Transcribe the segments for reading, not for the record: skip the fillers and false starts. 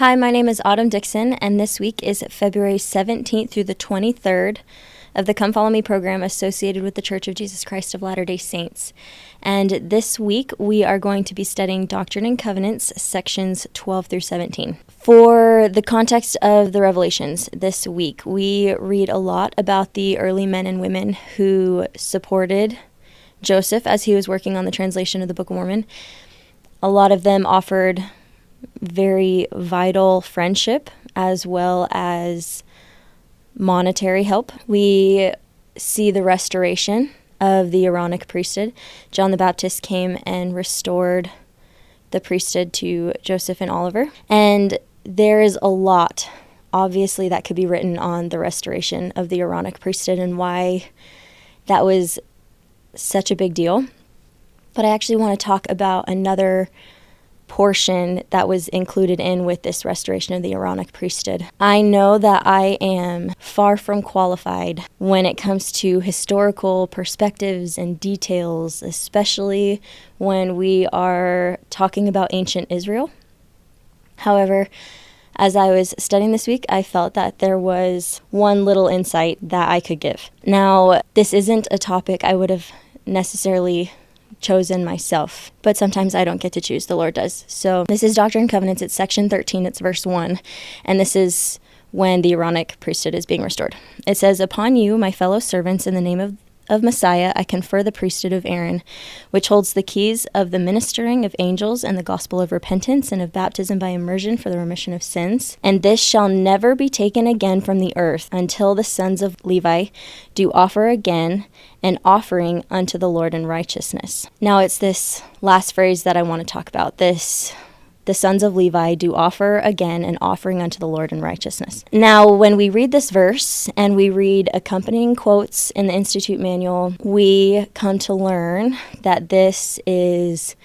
Hi, my name is Autumn Dickson, and this week is February 17th through the 23rd of the Come Follow Me program associated with the Church of Jesus Christ of Latter-day Saints. And this week, we are going to be studying Doctrine and Covenants, sections 12 through 17. For the context of the Revelations this week, we read a lot about the early men and women who supported Joseph as he was working on the translation of the Book of Mormon. A lot of them offered very vital friendship as well as monetary help. We see the restoration of the Aaronic Priesthood. John the Baptist came and restored the priesthood to Joseph and Oliver. And there is a lot, obviously, that could be written on the restoration of the Aaronic Priesthood and why that was such a big deal. But I actually want to talk about another portion that was included in with this restoration of the Aaronic priesthood. I know that I am far from qualified when it comes to historical perspectives and details, especially when we are talking about ancient Israel. However, as I was studying this week, I felt that there was one little insight that I could give. Now, this isn't a topic I would have necessarily chosen myself, but sometimes I don't get to choose, the Lord does. So this is Doctrine and Covenants, it's section 13, it's verse 1, and this is when the Aaronic priesthood is being restored. It says, "Upon you, my fellow servants, in the name of Messiah, I confer the priesthood of Aaron, which holds the keys of the ministering of angels and the gospel of repentance and of baptism by immersion for the remission of sins. And this shall never be taken again from the earth until the sons of Levi do offer again an offering unto the Lord in righteousness." Now it's this last phrase that I want to talk about. The sons of Levi do offer again an offering unto the Lord in righteousness. Now, when we read this verse and we read accompanying quotes in the Institute Manual, we come to learn that this is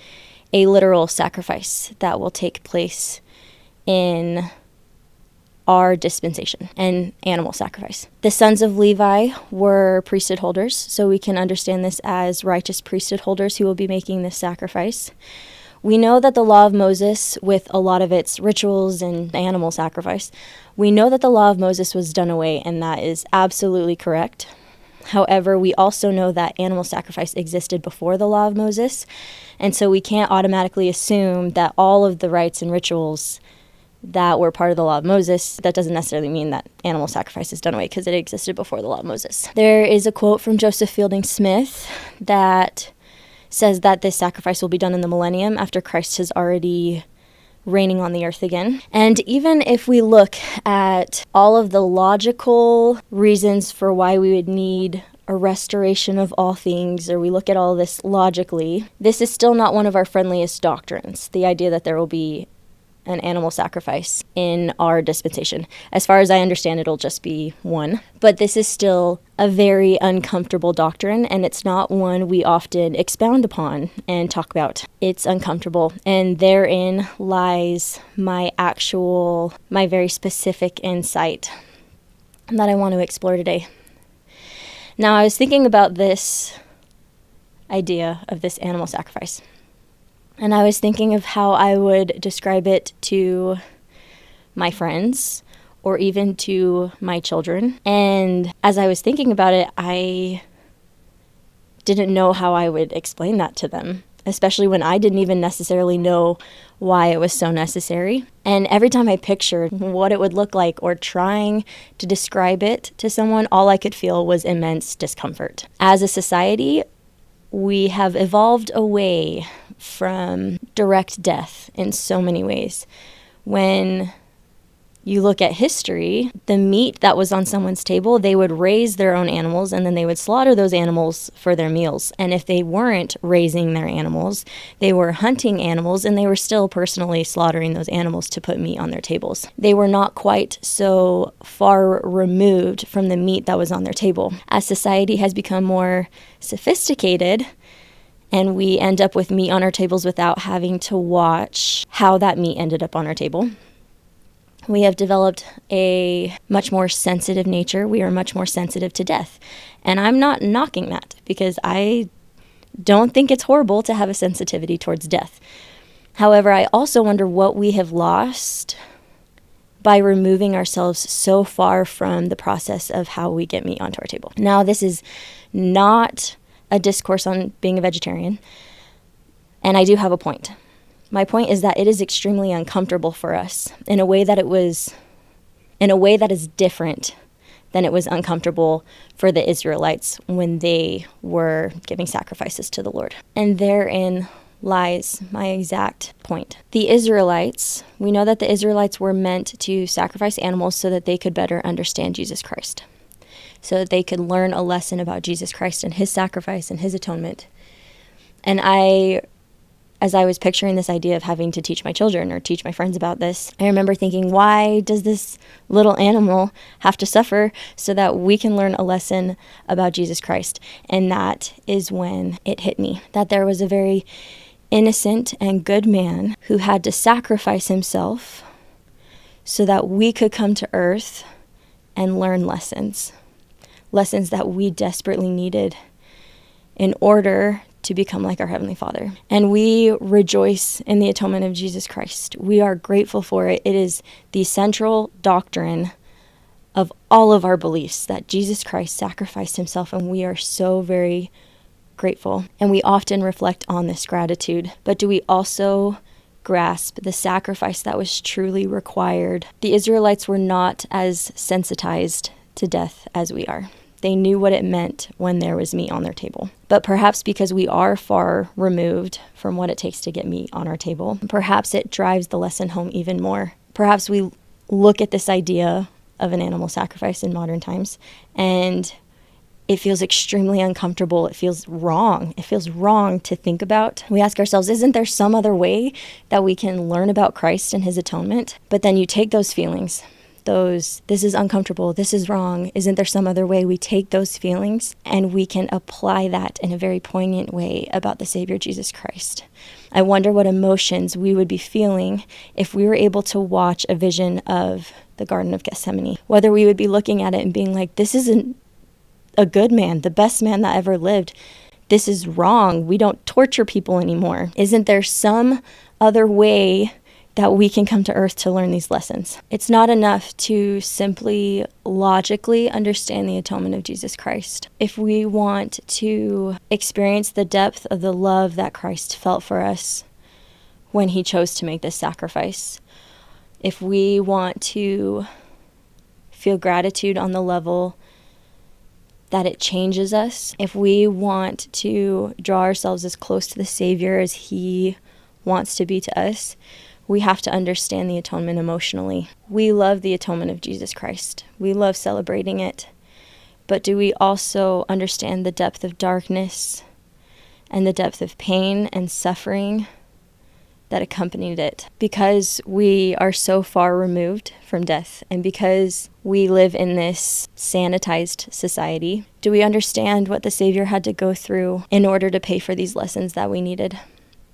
a literal sacrifice that will take place in our dispensation, an animal sacrifice. The sons of Levi were priesthood holders, so we can understand this as righteous priesthood holders who will be making this sacrifice. We know that the law of Moses, with a lot of its rituals and animal sacrifice, we know that the law of Moses was done away, and that is absolutely correct. However, we also know that animal sacrifice existed before the law of Moses, and so we can't automatically assume that all of the rites and rituals that were part of the law of Moses, that doesn't necessarily mean that animal sacrifice is done away because it existed before the law of Moses. There is a quote from Joseph Fielding Smith that says that this sacrifice will be done in the millennium after Christ has already reigning on the earth again. And even if we look at all of the logical reasons for why we would need a restoration of all things, or we look at all this logically, this is still not one of our friendliest doctrines, the idea that there will be an animal sacrifice in our dispensation. As far as I understand, it'll just be one. But this is still a very uncomfortable doctrine, and it's not one we often expound upon and talk about. It's uncomfortable, and therein lies my very specific insight that I want to explore today. Now, I was thinking about this idea of this animal sacrifice. And I was thinking of how I would describe it to my friends or even to my children. And as I was thinking about it, I didn't know how I would explain that to them, especially when I didn't even necessarily know why it was so necessary. And every time I pictured what it would look like or trying to describe it to someone, all I could feel was immense discomfort. As a society, we have evolved away from direct death in so many ways. When you look at history, the meat that was on someone's table, they would raise their own animals and then they would slaughter those animals for their meals. And if they weren't raising their animals, they were hunting animals and they were still personally slaughtering those animals to put meat on their tables. They were not quite so far removed from the meat that was on their table. As society has become more sophisticated, and we end up with meat on our tables without having to watch how that meat ended up on our table, we have developed a much more sensitive nature. We are much more sensitive to death. And I'm not knocking that because I don't think it's horrible to have a sensitivity towards death. However, I also wonder what we have lost by removing ourselves so far from the process of how we get meat onto our table. Now, this is not a discourse on being a vegetarian, and I do have a point. My point is that it is extremely uncomfortable for us in a way that is different than it was uncomfortable for the Israelites when they were giving sacrifices to the Lord. And therein lies my exact point. The Israelites, we know that the Israelites were meant to sacrifice animals so that they could better understand Jesus Christ, so that they could learn a lesson about Jesus Christ and his sacrifice and his atonement. And as I was picturing this idea of having to teach my children or teach my friends about this, I remember thinking, why does this little animal have to suffer so that we can learn a lesson about Jesus Christ? And that is when it hit me, that there was a very innocent and good man who had to sacrifice himself so that we could come to earth and learn lessons that we desperately needed in order to become like our Heavenly Father. And we rejoice in the atonement of Jesus Christ. We are grateful for it. It is the central doctrine of all of our beliefs that Jesus Christ sacrificed himself, and we are so very grateful. And we often reflect on this gratitude. But do we also grasp the sacrifice that was truly required? The Israelites were not as sensitized to death as we are. They knew what it meant when there was meat on their table. But perhaps because we are far removed from what it takes to get meat on our table, perhaps it drives the lesson home even more. Perhaps we look at this idea of an animal sacrifice in modern times, and it feels extremely uncomfortable. It feels wrong. It feels wrong to think about. We ask ourselves, isn't there some other way that we can learn about Christ and his atonement? But then you take those feelings, this is uncomfortable, this is wrong, isn't there some other way? We take those feelings and we can apply that in a very poignant way about the Savior Jesus Christ. I wonder what emotions we would be feeling if we were able to watch a vision of the Garden of Gethsemane. Whether we would be looking at it and being like, this isn't a good man, the best man that ever lived. This is wrong. We don't torture people anymore. Isn't there some other way that we can come to earth to learn these lessons? It's not enough to simply logically understand the atonement of Jesus Christ. If we want to experience the depth of the love that Christ felt for us when he chose to make this sacrifice, if we want to feel gratitude on the level that it changes us, if we want to draw ourselves as close to the Savior as he wants to be to us, we have to understand the atonement emotionally. We love the atonement of Jesus Christ. We love celebrating it. But do we also understand the depth of darkness and the depth of pain and suffering that accompanied it? Because we are so far removed from death, and because we live in this sanitized society, do we understand what the Savior had to go through in order to pay for these lessons that we needed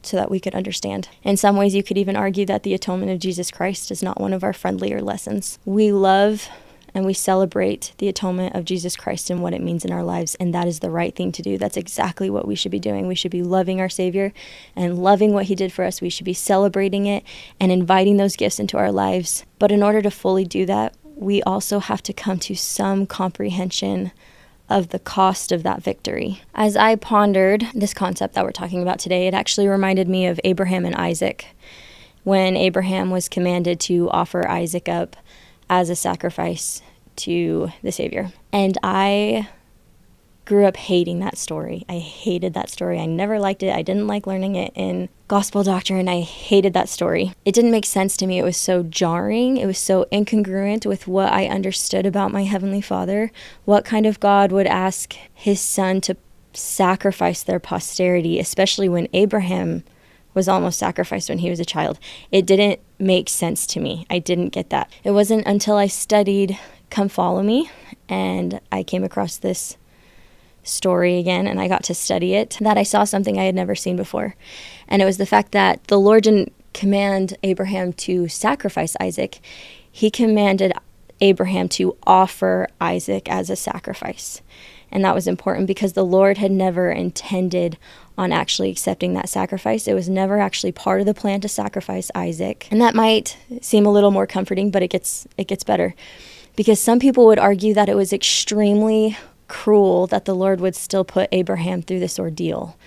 so that we could understand? In some ways, you could even argue that the atonement of Jesus Christ is not one of our friendlier lessons. We love and we celebrate the atonement of Jesus Christ and what it means in our lives, and that is the right thing to do. That's exactly what we should be doing. We should be loving our Savior and loving what he did for us. We should be celebrating it and inviting those gifts into our lives. But in order to fully do that, we also have to come to some comprehension of the cost of that victory. As I pondered this concept that we're talking about today, it actually reminded me of Abraham and Isaac. When Abraham was commanded to offer Isaac up as a sacrifice to the Savior. And I grew up hating that story. I hated that story. I never liked it. I didn't like learning it in gospel doctrine. I hated that story. It didn't make sense to me. It was so jarring. It was so incongruent with what I understood about my Heavenly Father. What kind of God would ask his son to sacrifice their posterity, especially when Abraham was almost sacrificed when he was a child? It didn't make sense to me. I didn't get that. It wasn't until I studied Come Follow Me and I came across this story again and I got to study it that I saw something I had never seen before. And it was the fact that the Lord didn't command Abraham to sacrifice Isaac. He commanded Abraham to offer Isaac as a sacrifice. And that was important because the Lord had never intended on actually accepting that sacrifice. It was never actually part of the plan to sacrifice Isaac. And that might seem a little more comforting, but it gets better. Because some people would argue that it was extremely cruel that the Lord would still put Abraham through this ordeal.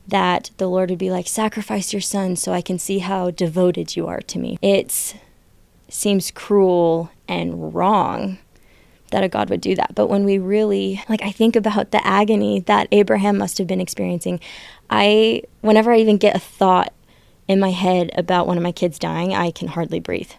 That the Lord would be like, sacrifice your son so I can see how devoted you are to me. It seems cruel and wrong that a God would do that. But when we really, I think about the agony that Abraham must have been experiencing, whenever I even get a thought in my head about one of my kids dying, I can hardly breathe.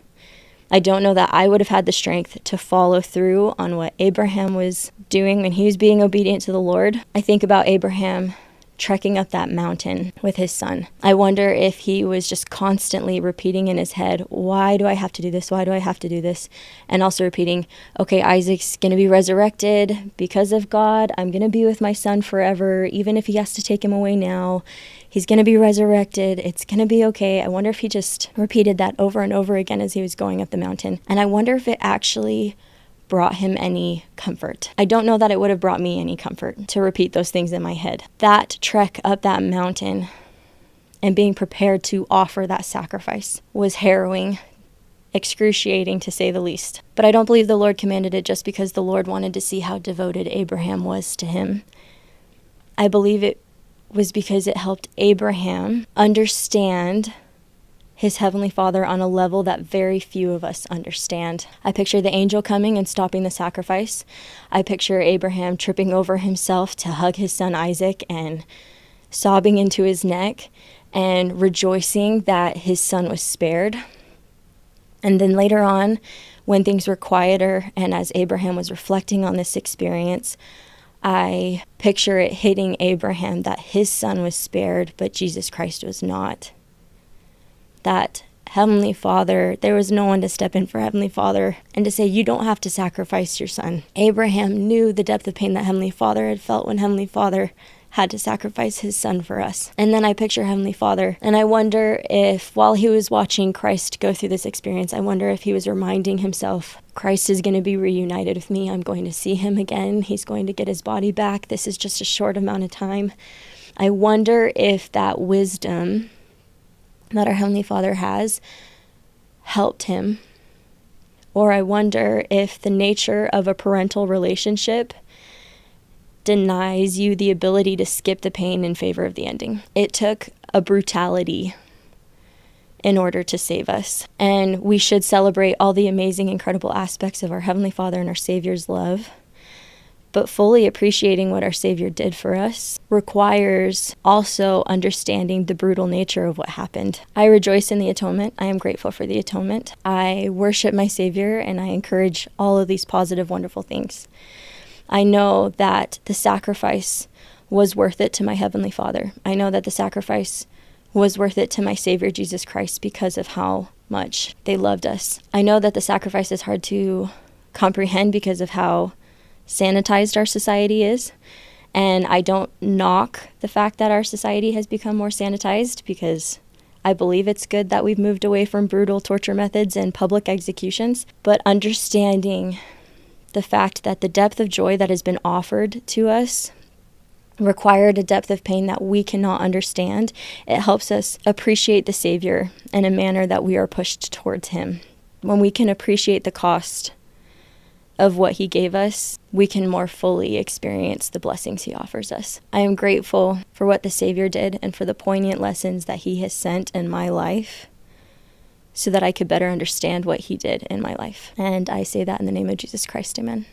I don't know that I would have had the strength to follow through on what Abraham was doing when he was being obedient to the Lord. I think about Abraham trekking up that mountain with his son. I wonder if he was just constantly repeating in his head, why do I have to do this? Why do I have to do this? And also repeating, okay, Isaac's going to be resurrected because of God. I'm going to be with my son forever, even if he has to take him away now. He's going to be resurrected. It's going to be okay. I wonder if he just repeated that over and over again as he was going up the mountain. And I wonder if it actually brought him any comfort. I don't know that it would have brought me any comfort to repeat those things in my head. That trek up that mountain and being prepared to offer that sacrifice was harrowing, excruciating to say the least. But I don't believe the Lord commanded it just because the Lord wanted to see how devoted Abraham was to him. I believe it was because it helped Abraham understand his heavenly Father on a level that very few of us understand. I picture the angel coming and stopping the sacrifice. I picture Abraham tripping over himself to hug his son Isaac and sobbing into his neck and rejoicing that his son was spared. And then later on, when things were quieter and as Abraham was reflecting on this experience, I picture it hitting Abraham that his son was spared, but Jesus Christ was not. That Heavenly Father, there was no one to step in for Heavenly Father and to say, you don't have to sacrifice your son. Abraham knew the depth of pain that Heavenly Father had felt when Heavenly Father had to sacrifice his son for us. And then I picture Heavenly Father, and I wonder if while he was watching Christ go through this experience, I wonder if he was reminding himself, Christ is going to be reunited with me. I'm going to see him again. He's going to get his body back. This is just a short amount of time. I wonder if that wisdom that our Heavenly Father has helped him. Or I wonder if the nature of a parental relationship denies you the ability to skip the pain in favor of the ending. It took a brutality in order to save us. And we should celebrate all the amazing, incredible aspects of our Heavenly Father and our Savior's love. But fully appreciating what our Savior did for us requires also understanding the brutal nature of what happened. I rejoice in the atonement. I am grateful for the atonement. I worship my Savior, and I encourage all of these positive, wonderful things. I know that the sacrifice was worth it to my Heavenly Father. I know that the sacrifice was worth it to my Savior, Jesus Christ, because of how much they loved us. I know that the sacrifice is hard to comprehend because of how sanitized our society is. And I don't knock the fact that our society has become more sanitized, because I believe it's good that we've moved away from brutal torture methods and public executions. But understanding the fact that the depth of joy that has been offered to us required a depth of pain that we cannot understand, it helps us appreciate the Savior in a manner that we are pushed towards him. When we can appreciate the cost of what he gave us, we can more fully experience the blessings he offers us. I am grateful for what the Savior did and for the poignant lessons that he has sent in my life so that I could better understand what he did in my life. And I say that in the name of Jesus Christ, amen.